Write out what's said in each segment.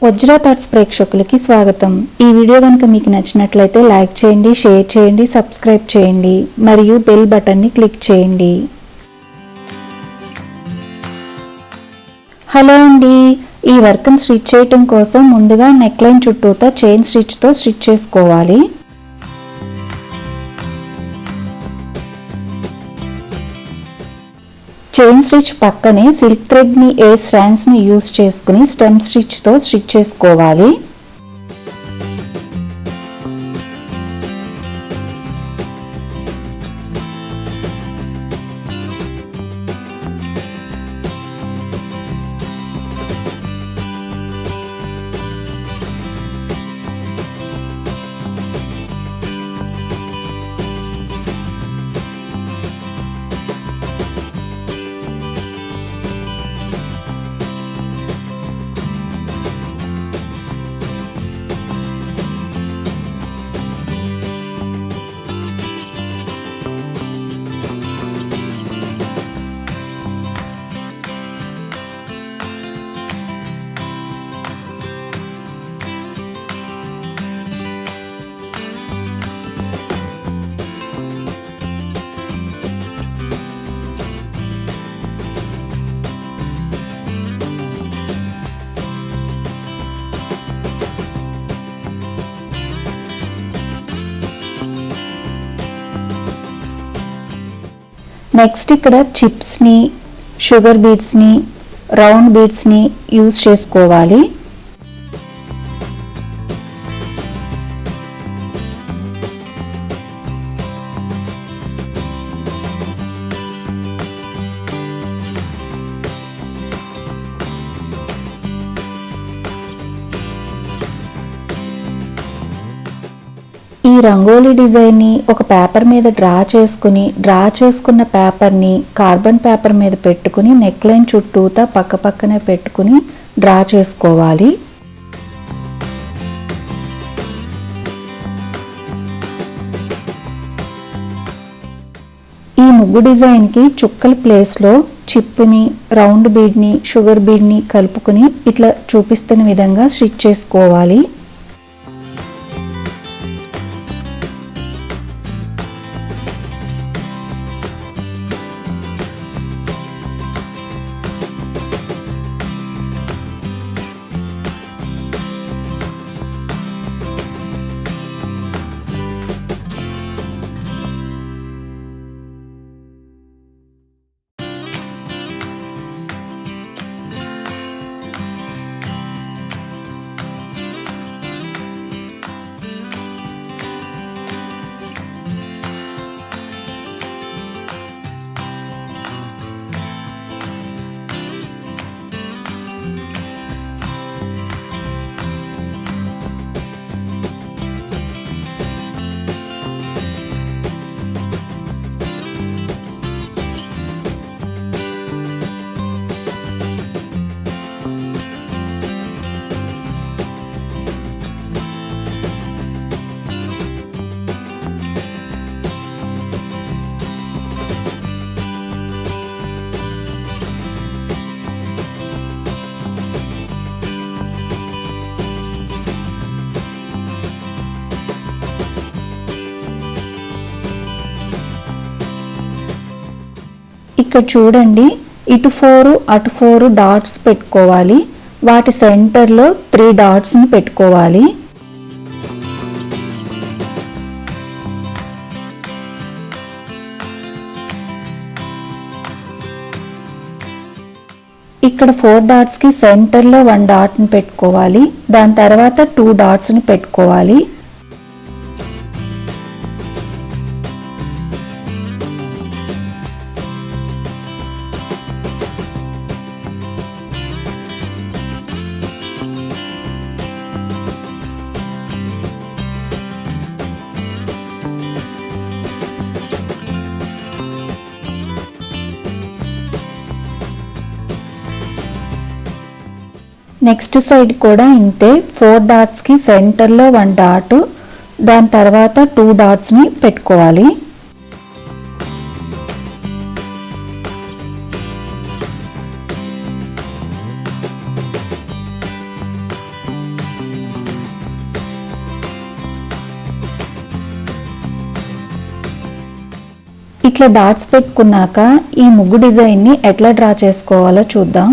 వజ్ర thoughts ప్రేక్షకులకి స్వాగతం. ఈ వీడియో కనుక మీకు నచ్చినట్లయితే లైక్ చేయండి, షేర్ చేయండి, సబ్స్క్రైబ్ చేయండి మరియు బెల్ బటన్ని క్లిక్ చేయండి. హలో అండి, ఈ వర్క్ని స్టిచ్ చేయటం కోసం ముందుగా నెక్ లైన్ చుట్టూతా చైన్ స్టిచ్తో స్టిచ్ చేసుకోవాలి. చైన్ స్టిచ్ పక్కనే సిల్క్ థ్రెడ్ని స్ట్రాండ్స్ని యూస్ చేసుకుని స్టెమ్ స్టిచ్తో స్టిచ్ చేసుకోవాలి. నెక్స్ట్ ఇక్కడ చిప్స్ని, షుగర్ బీడ్స్ని, రౌండ్ బీడ్స్ని యూజ్ చేసుకోవాలి. ఈ రంగోలీ డిజైన్ని ఒక పేపర్ మీద డ్రా చేసుకున్న పేపర్ని కార్బన్ పేపర్ మీద పెట్టుకుని నెక్ లైన్ చుట్టూతా పక్కనే పెట్టుకుని డ్రా చేసుకోవాలి. ఈ ముగ్గు డిజైన్కి చుక్కల ప్లేస్లో చిప్ని, రౌండ్ బీడ్ని, షుగర్ బీడ్ని కలుపుకుని ఇట్లా చూపిస్తున్న విధంగా స్టిచ్ చేసుకోవాలి. ఇక్కడ చూడండి, ఇటు 4 అటు 4 డాట్స్ పెట్టుకోవాలి. వాటి సెంటర్లో 3 డాట్స్ని పెట్టుకోవాలి. ఇక్కడ 4 డాట్స్కి సెంటర్లో 1 డాట్ని పెట్టుకోవాలి. దాని తర్వాత 2 డాట్స్ని పెట్టుకోవాలి. నెక్స్ట్ సైడ్ కూడా ఇంతే, 4 డాట్స్కి సెంటర్లో 1 డాట్, దాని తర్వాత 2 డాట్స్ని పెట్టుకోవాలి. ఇట్లా డాట్స్ పెట్టుకున్నాక ఈ ముగ్గు డిజైన్ని ఎట్లా డ్రా చేసుకోవాలో చూద్దాం.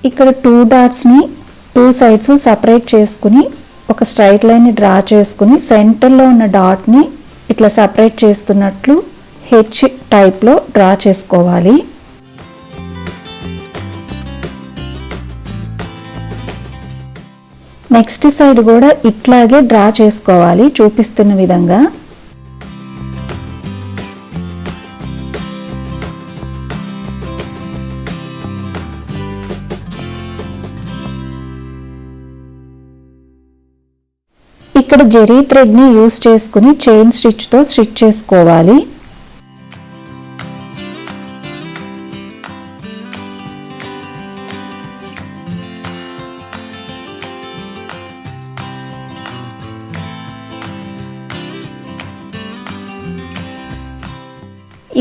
ఇక్కడ 2 డాట్స్ని 2 సైడ్స్ సపరేట్ చేసుకుని ఒక స్ట్రైట్ లైన్ని డ్రా చేసుకుని సెంటర్లో ఉన్న డాట్ని ఇట్లా సపరేట్ చేస్తున్నట్లు హెచ్ టైప్లో డ్రా చేసుకోవాలి. నెక్స్ట్ సైడ్ కూడా ఇట్లాగే డ్రా చేసుకోవాలి చూపిస్తున్న విధంగా. ఇక్కడ జెరీ థ్రెడ్ని యూజ్ చేసుకుని చైన్ స్టిచ్తో స్టిచ్ చేసుకోవాలి.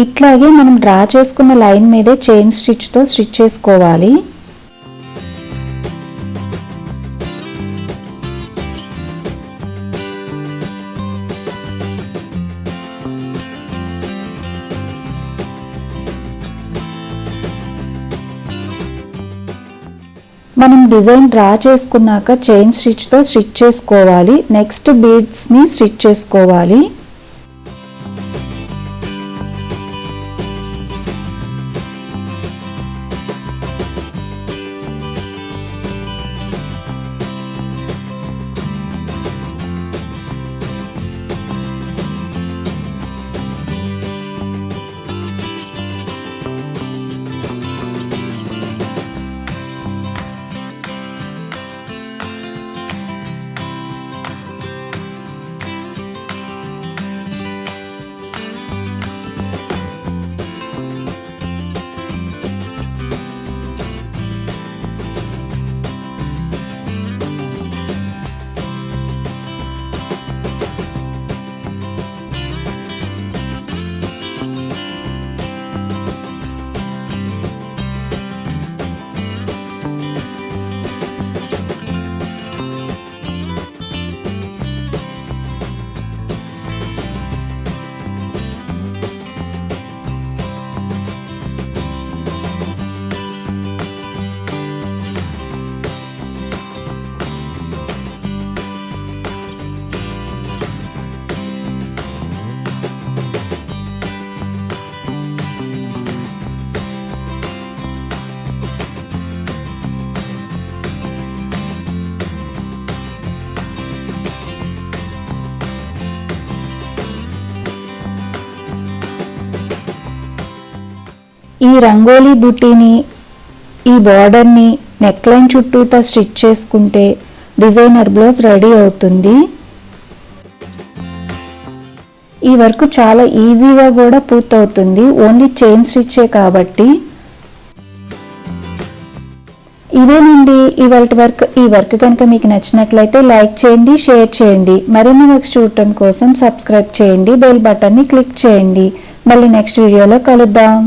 ఇట్లాగే మనం డ్రా చేసుకున్న లైన్ మీదే చైన్ స్టిచ్తో స్టిచ్ చేసుకోవాలి. మనం డిజైన్ డ్రా చేసుకున్నాక చైన్ స్టిచ్తో స్టిచ్ చేసుకోవాలి. నెక్స్ట్ బీడ్స్ని స్టిచ్ చేసుకోవాలి. ఈ రంగోలీ బుటీని ఈ బార్డర్ని నెక్ లైన్ చుట్టూతా స్టిచ్ చేసుకుంటే డిజైనర్ బ్లౌజ్ రెడీ అవుతుంది. ఈ వర్క్ చాలా ఈజీగా కూడా పూర్తవుతుంది, ఓన్లీ చైన్ స్టిచ్చే కాబట్టి. ఇదేనండి ఇవాల్టి వర్క్. ఈ వర్క్ కనుక మీకు నచ్చినట్లయితే లైక్ చేయండి, షేర్ చేయండి. మరిన్ని వర్క్స్ చూడటం కోసం సబ్స్క్రైబ్ చేయండి, బెల్ బటన్ని క్లిక్ చేయండి. మళ్ళీ నెక్స్ట్ వీడియోలో కలుద్దాం.